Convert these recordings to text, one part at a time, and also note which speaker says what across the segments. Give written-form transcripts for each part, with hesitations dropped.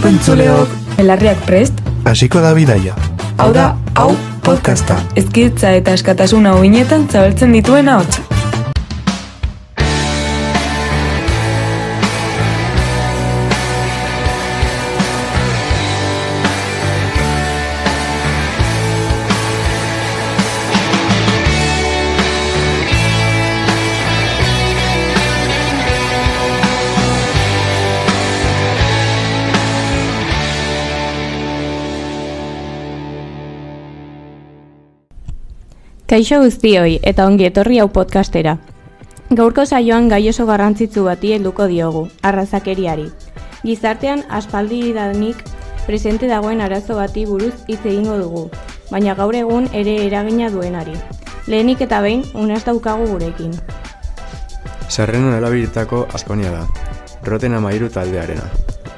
Speaker 1: Hau pentsuleok,
Speaker 2: Belarriak prest,
Speaker 3: hasiko da bidaia.
Speaker 1: hau da, hau podcasta.
Speaker 2: ezkidetza eta askatasuna uinetan zabaltzen dituen ahotsa.
Speaker 4: Kaixo guztioi eta ongi etorri hau podcastera. Gaurko saioan gai oso garrantzitsu bati helduko diogu, arrazakeriari. Gizartean aspaldidanik presente dagoen arazo bati buruz hitz egingo dugu, baina gaur egun ere eragina duenari. Lehenik eta behin, unaz daukagu gurekin.
Speaker 5: Sarrenon erabilitako Askonia da, Roten 13 taldearena.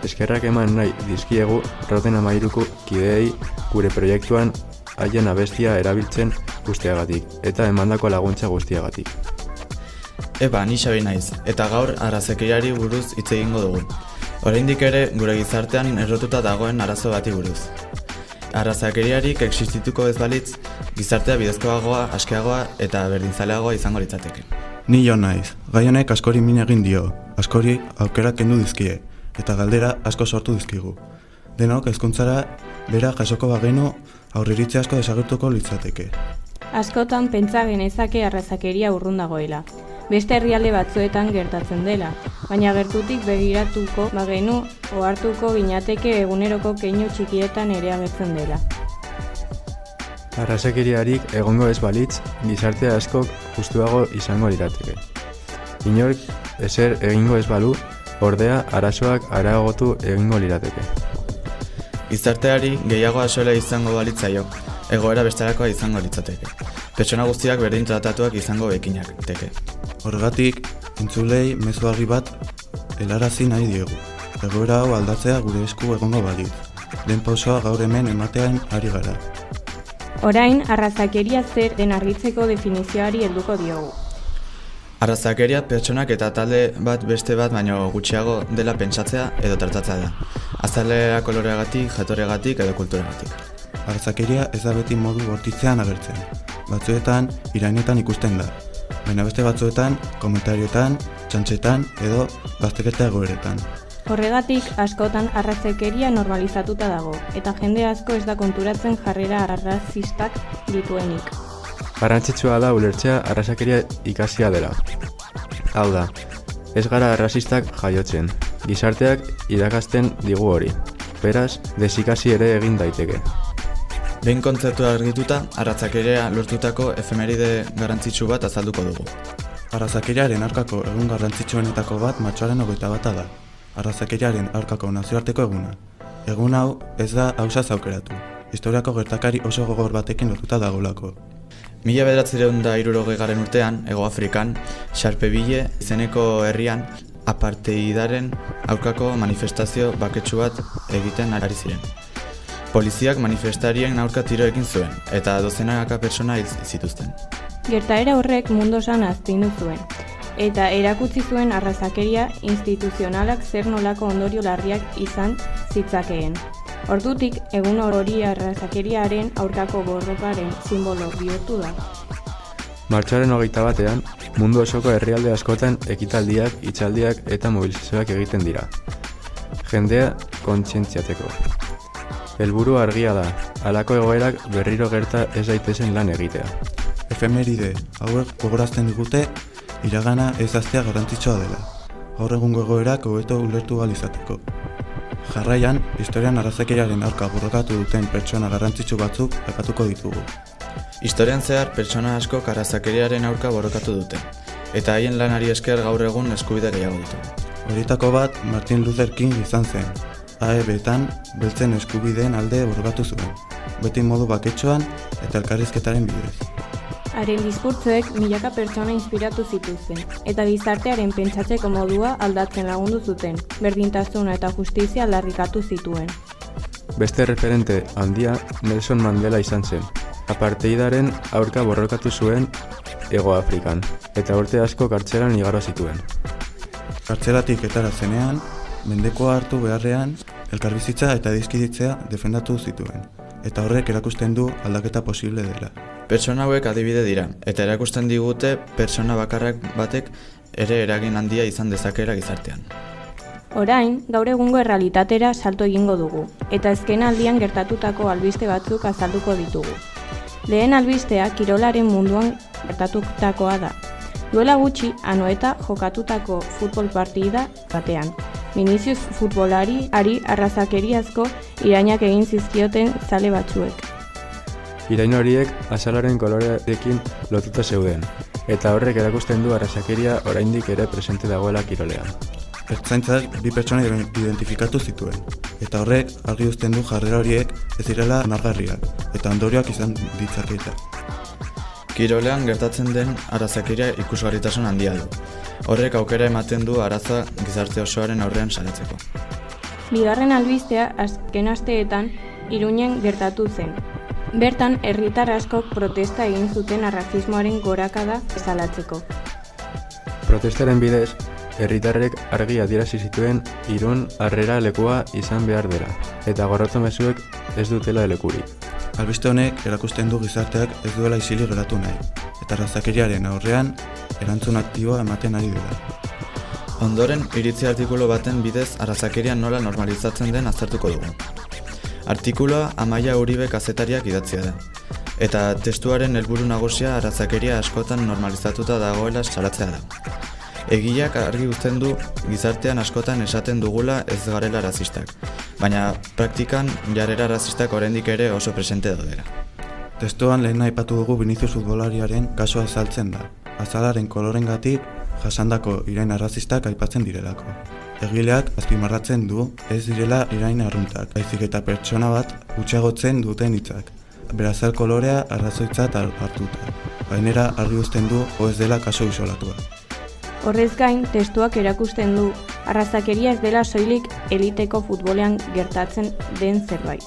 Speaker 5: Eskerrak eman nahi dizkiegu Roten 13ko kideei gure proiektuan haien abestia erabiltzen guztiagatik eta emandako laguntza guztiagatik.
Speaker 6: Ni Xabi naiz, eta gaur arrazakeriari buruz hitz egingo dugu. Oraindik ere gure gizartean errotuta dagoen arazo bati buruz. Arrazakeriarik existituko ez balitz, gizartea bidezkoagoa, askeagoa eta berdinzaleagoa izango litzateke.
Speaker 3: Ni Jon naiz, gai honek askori min egin dio, askori aukerak kendu dizkie, eta galdera asko sortu dizkigu. Denok hezkuntzara bera jasoko bagenu aurriritze asko desagertuko litzateke.
Speaker 4: Askotan pentsa genezake arrazakeria urrun dagoela. Beste herrialde batzuetan gertatzen dela, baina gertutik begiratuko bagenu ohartuko ginateke eguneroko keinu txikietan ere agertzen dela.
Speaker 5: Arrazakeriarik egongo ez balitz, gizartea askok justuago izango lirateke. Inork ezer egingo ez balu, ordea arazoak areagotu egingo lirateke.
Speaker 6: Gizarteari gehiago axola izango balitzaio, egoera besterakoa izango litzateke. Pertsona guztiak berdin tratatuak izango bekinak teke.
Speaker 3: Horregatik, entzulei mezu argi bat helarazi nahi diegu. Egoera hau aldatzea gure esku egongo balitz. Den pausoa gaur hemen ematean ari gara.
Speaker 4: Orain, arrazakeria zer den argitzeko definizioari helduko diogu.
Speaker 6: Arrazakeria pertsonak eta talde bat beste bat baino gutxiago dela pentsatzea edo tratatzea da. Azalera koloreagatik, jatorregatik edo kulturagatik.
Speaker 3: Arrazakeria ez da beti modu bortitzean agertzen. Batzuetan, irainetan ikusten da. Baina beste batzuetan, komentarioetan, txantxetan edo bazterketa egoeretan.
Speaker 4: Horregatik, askotan arrazakeria normalizatuta dago, eta jende asko ez da konturatzen jarrera arrazistak dituenik.
Speaker 5: Garrantzitsua da ulertzea arrazakeria ikasia dela. Hau da, ez gara arrazistak jaiotzen, gizarteak irakasten digu hori. Beraz, desikasi ere egin daiteke.
Speaker 6: Behin kontzeptua argituta, arrazakeria lortutako efemeride garrantzitsu bat azalduko dugu.
Speaker 3: Arrazakeriaren aurkako egun garrantzitsuenetako bat martxoaren 21 da. Arrazakeriaren aurkako nazioarteko eguna. Egun hau ez da ausaz aukeratu. Historiako gertakari oso gogor batekin lotuta dagolako.
Speaker 6: 1960 urtean, Hego Afrikan, Sharpeville izeneko herrian apartheidaren aurkako manifestazio baketsu bat egiten ari ziren. Poliziak manifestarien aurka tiro egin zuen, eta dozenaka pertsona hil zituzten.
Speaker 4: Gertaera horrek mundu osoan astindu zuen, eta erakutsi zuen arrazakeria instituzionalak zer nolako ondorio larriak izan zitzakeen. Ordutik, egun hori arrazakeriaren aurkako borrokaren sinbolo bihurtu da.
Speaker 5: Martxoaren 21ean, mundu osoko herrialde askotan ekitaldiak, hitzaldiak eta mobilizazioak egiten dira. Jendea kontzientziatzeko. Helburu argia da, halako egoerak berriro gerta ez daitezen lan egitea.
Speaker 3: Efemeride hauek gogorazten digute iragana ez ahaztea garrantzitsua dela. Gaur egungo egoerak hobeto ulertu ahal izateko. Jarraian, historian arrazakeriaren aurka borrokatu duten pertsona garrantzitsu batzuk aipatuko ditugu.
Speaker 6: Historian zehar pertsona askok arrazakeriaren aurka borrokatu dute, eta haien lanari esker gaur egun eskubide gehiago ditugu.
Speaker 3: Horietako bat Martin Luther King izan zen. AEB-tan beltzen eskubideen alde borrokatu zuen, beti modu baketsuan eta elkarrizketaren bidez.
Speaker 4: Haren diskurtsoek milaka pertsona inspiratu zituzten, eta gizartearen pentsatzeko modua aldatzen lagundu zuten, berdintasuna eta justizia aldarrikatu zituen.
Speaker 5: Beste referente handia Nelson Mandela izan zen. Apartheidaren aurka borrokatu zuen Hego Afrikan, eta urte asko kartzelan igaro zituen.
Speaker 3: Kartzelatik etara zenean, mendekoa hartu beharrean, elkarbizitza eta dizkiditzea defendatu zituen, eta horrek erakusten du aldaketa posible dela.
Speaker 6: Pertsona hauek adibide dira, eta erakusten digute pertsona bakarrak batek ere eragin handia izan dezakeela gizartean.
Speaker 4: Orain, gaur egungo errealitatera salto egingo dugu, eta azken aldian gertatutako albiste batzuk azalduko ditugu. Lehen albistea kirolaren munduan gertatutakoa da. Duela gutxi, Anoeta jokatutako futbol partida batean. Vinicius futbolari arrazakeriazko irainak egin zizkioten zale batzuek.
Speaker 5: Irain horiek azalaren kolorearekin lotuta zeuden, eta horrek erakusten du arrazakeria oraindik ere presente dagoela kirolean.
Speaker 3: Ertzaintzak bi pertsona identifikatu zituen, eta horrek argi uzten du jarrera horiek ez direla onargarriak, eta ondorioak izan ditzaketa.
Speaker 6: Kirolean gertatzen den arrazakeria ikusgarritasun handia du. Horrek aukera ematen du arazoa gizarte osoaren aurrean salatzeko.
Speaker 4: Bigarren albistea azken asteetan Iruñen gertatu zen. Bertan, herritar askok protesta egin zuten arrazismoaren gorakada salatzeko.
Speaker 5: Protestaren bidez, herritarrek argi adierazi zituen Irun harrera lekua izan behar dela, eta gorroto mezuek ez dutela lekurik.
Speaker 3: Albiste honek erakusten du gizarteak ez duela isilik geratu nahi, eta arrazakeriaren aurrean erantzun aktiboa ematen ari dela.
Speaker 6: Ondoren, iritzi artikulu baten bidez arrazakeria nola normalizatzen den aztertuko dugu. Artikuloa Amaia Uribe kazetariak idatzia da, eta testuaren helburu nagusia arrazakeria askotan normalizatuta dagoela salatzea da. Egileak argi uzten du gizartean askotan esaten dugula ez garela razistak, baina praktikan jarrera razistak oraindik ere oso presente daudela.
Speaker 3: Testuan lehen aipatu dugu Vinicius futbolariaren kasua azaltzen da, azalaren kolorengatik jasandako irain arrazistak aipatzen direlako. Egileak azpimarratzen du ez direla irain arruntak, baizik eta pertsona bat gutxiagotzen duten hitzak, berazal kolorea arrazoitzat hartuta. Gainera argi uzten du ez dela kasu isolatua.
Speaker 4: Horrez gain, testuak erakusten du arrazakeria ez dela soilik eliteko futbolean gertatzen den zerbait.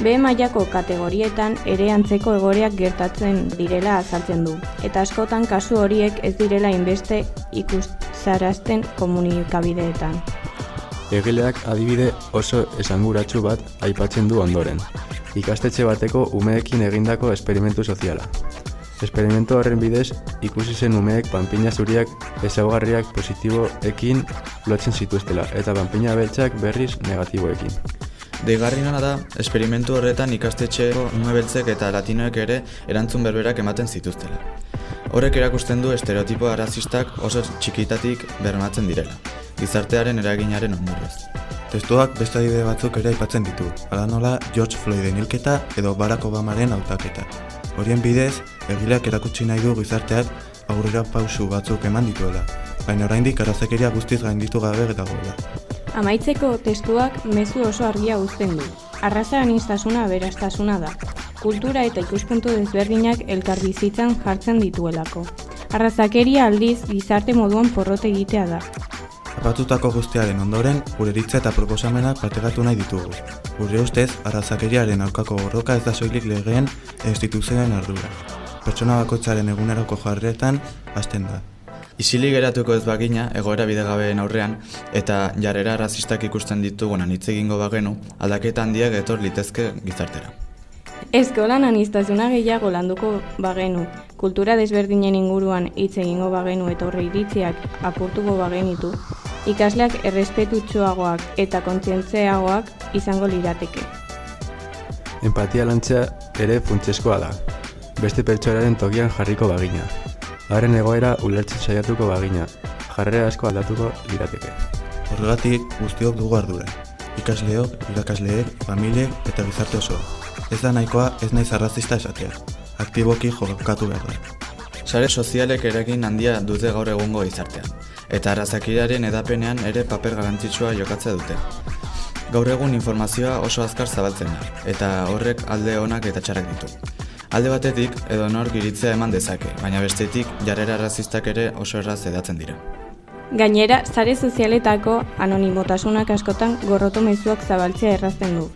Speaker 4: B mailako kategorietan ere antzeko egoreak gertatzen direla azaltzen du, eta askotan kasu horiek ez direla inbeste ikusarazten komunikabideetan.
Speaker 5: Egileak adibide oso esanguratsu bat aipatzen du ondoren, ikastetxe bateko umeekin egindako esperimentu soziala. Esperimentu horren bidez, ikusi zen umeek panpina zuriak ezaugarriak positiboekin lotzen zituztela, eta panpina beltzak berriz negatiboekin.
Speaker 6: Deigarriena da, esperimentu horretan ikastetxeko ume beltzek eta latinoek ere erantzun berberak ematen zituztela. Horrek erakusten du estereotipo arrazistak oso txikitatik bermatzen direla, gizartearen eraginaren ondorioz.
Speaker 3: Testuak beste adibide batzuk ere aipatzen ditu, hala nola George Floyden hilketa edo Barack Obamaren hautaketa. Horien bidez, egileak erakutsi nahi du gizarteak aurrera pausu batzuk eman dituela, baina oraindik arrazakeria guztiz gainditu gabe dagoela.
Speaker 4: Amaitzeko testuak mezu oso argia uzten du. Arraza aniztasuna aberastasuna da. Kultura eta ikuspuntu desberdinak elkarbizitzan jartzen dituelako. Arrazakeria aldiz gizarte moduan porrot egitea da.
Speaker 3: Apatutako guztiaren ondoren, gure iritza eta proposamenak partekatu nahi ditugu. Gure ustez, arrazakeriaren aurkako borroka ez da soilik legeen e instituzioen ardura. Pertsona bakoitzaren eguneroko jarretan hasten da.
Speaker 6: Isilik geratuko ez bagina egoera bidegabeen aurrean eta jarrera arrazistak ikusten ditugunan hitz egingo bagenu, aldaketa handiak etor litezke gizartera.
Speaker 4: Eskolan aniztasuna gehiago landuko bagenu, kultura desberdinen inguruan hitz egingo bagenu eta horre iritziak apurtuko bagenitu, ikasleak errespetutsuagoak eta kontzientziagoak izango lirateke.
Speaker 5: Empatia lantzea ere funtsezkoa da, beste pertsonaren tokian jarriko bagina. Haren egoera ulertzen saiatuko bagina, jarrera asko aldatuko lirateke.
Speaker 3: Horregatik guztiok dugu ardura. Ikasleok, irakasleek, familiek eta gizarte oso. Ez da nahikoa ez naiz arrazista esatea. Aktiboki jokatu behar da.
Speaker 6: Sare sozialek eragin handia dute gaur egungo gizartean, eta arrazakeriaren edapenean ere paper garrantzitsua jokatzea dute. Gaur egun informazioa oso azkar zabaltzen da, eta horrek alde onak eta txarrak ditu. Alde batetik edonork iritzia eman dezake, baina bestetik jarrera arrazistak ere oso erraz hedatzen dira.
Speaker 4: Gainera, sare sozialetako anonimotasunak askotan gorroto mezuak zabaltzea errazten du.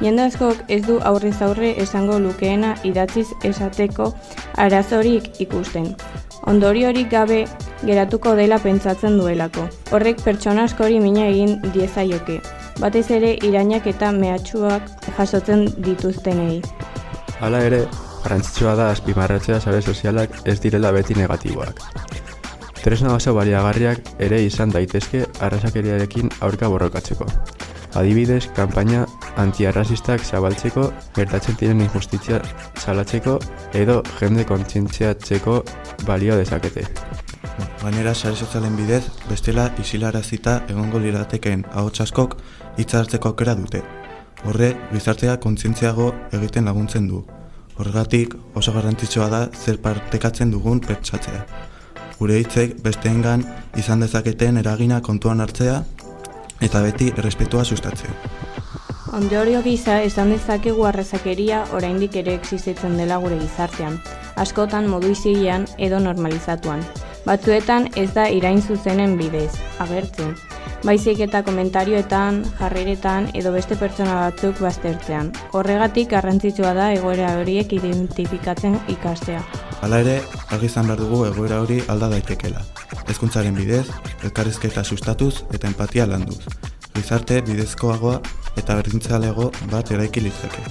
Speaker 4: Jende askok ez du aurrez aurre esango lukeena idatziz esateko arazorik ikusten. Ondoriorik gabe geratuko dela pentsatzen duelako. Horrek pertsona askori mina egin diezaioke. batez ere irainak eta mehatxuak jasotzen dituztenei.
Speaker 5: Hala ere, garrantzitsua da azpimarratzea sare sozialak ez direla beti negatiboak. Tresna oso baliagarriak ere izan daitezke arrazakeriarekin aurka borrokatzeko. Adibidez, kanpaina antiarrazistak zabaltzeko, gertatzen diren injustizia salatzeko edo jende kontzientziatzeko balio dezakete.
Speaker 3: Gainera, sare sozialen bidez, bestela isilarazita egongo liratekeen ahots askok hitza hartzeko aukera dute. Horrek, gizartea kontzientziago egiten laguntzen du. Horregatik, oso garrantzitsua da zer partekatzen dugun pentsatzea. Gure hitzek besteengan izan dezaketen eragina kontuan hartzea eta beti errespetua sustatzea.
Speaker 4: Ondorio gisa esan dezakegu arrazakeria oraindik ere existitzen dela gure gizartean, askotan modu isilean edo normalizatuan. Batzuetan ez da irain zuzenen bidez, agertzen, baizik eta komentarioetan, jarreretan edo beste pertsona batzuk baztertzean. Horregatik garrantzitsua da egoera horiek identifikatzen ikastea.
Speaker 3: Hala ere, argi izan behar dugu egoera hori alda daitekeela. Hezkuntzaren bidez, elkarrizketa sustatuz eta empatia landuz. Gizarte bidezkoagoa eta berdintzalego bat eraiki litzake.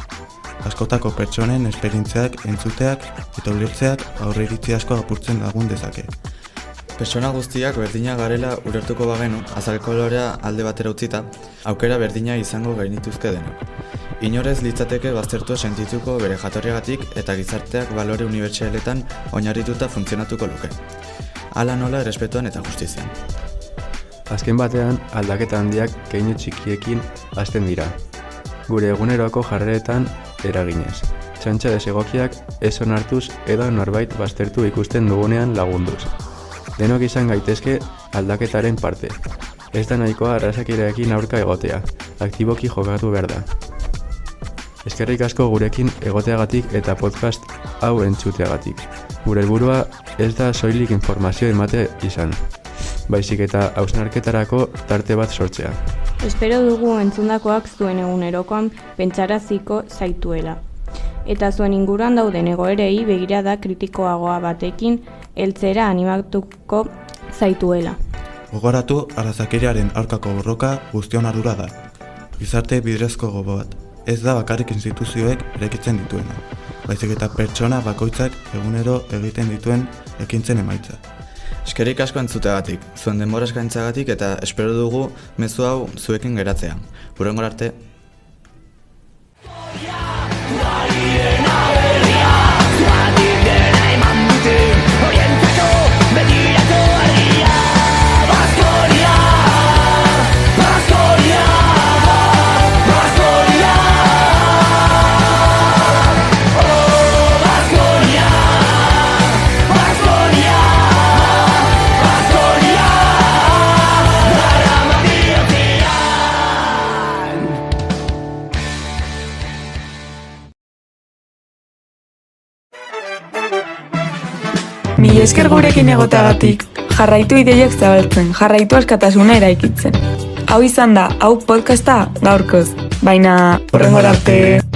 Speaker 3: Askotako pertsonen esperientziak entzuteak eta ulertzeak aurreiritzi asko apurtzen lagun dezake.
Speaker 6: Pertsona guztiak berdina garela ulertuko bagenu, azal kolorea alde batera utzita, aukera berdina izango gainituzke denok. Inorez litzateke baztertua sentituko bere jatorriagatik eta gizarteak balore unibertsaletan oinarrituta funtzionatuko luke. Hala nola errespetuan eta justizian.
Speaker 5: Azken batean, aldaketa handiak keinu txikiekin hasten dira. Gure eguneroko jarreretan eraginez. Txantxa desegokiak ez onartuz edo norbait baztertu ikusten dugunean lagunduz. Denok izan gaitezke aldaketaren parte. Ez da nahikoa arrazakirekin aurka egotea, aktiboki jokatu behar da. Eskerrik asko gurekin egoteagatik eta podcast hau entzuteagatik. Gure helburua ez da soilik informazio emate izan, baizik eta hausnarketarako tarte bat sortzea.
Speaker 4: Espero dugu entzundakoak zuen egunerokoan pentsaraziko zaituela. Eta zuen inguruan dauden egoerei begirada kritikoagoa batekin heltzera animatuko zaituela.
Speaker 3: Gogoratu, arrazakeriaren aurkako borroka guztion ardura da. Gizarte bidezko gogo bat. Ez da bakarrik instituzioek eraikitzen dituena, baizik eta pertsona bakoitzak egunero egiten dituen ekintzen emaitza.
Speaker 6: Eskerrik asko entzuteagatik, zuen denbora eskaintzagatik eta espero dugu mezu hau zuekin geratzea. Hurrengora arte.
Speaker 2: Mila esker gurekin egoteagatik, jarraitu ideiak zabaltzen, jarraitu askatasuna eraikitzen. Hau izan da, hau podcasta gaurkoz, baina hurrengora arte.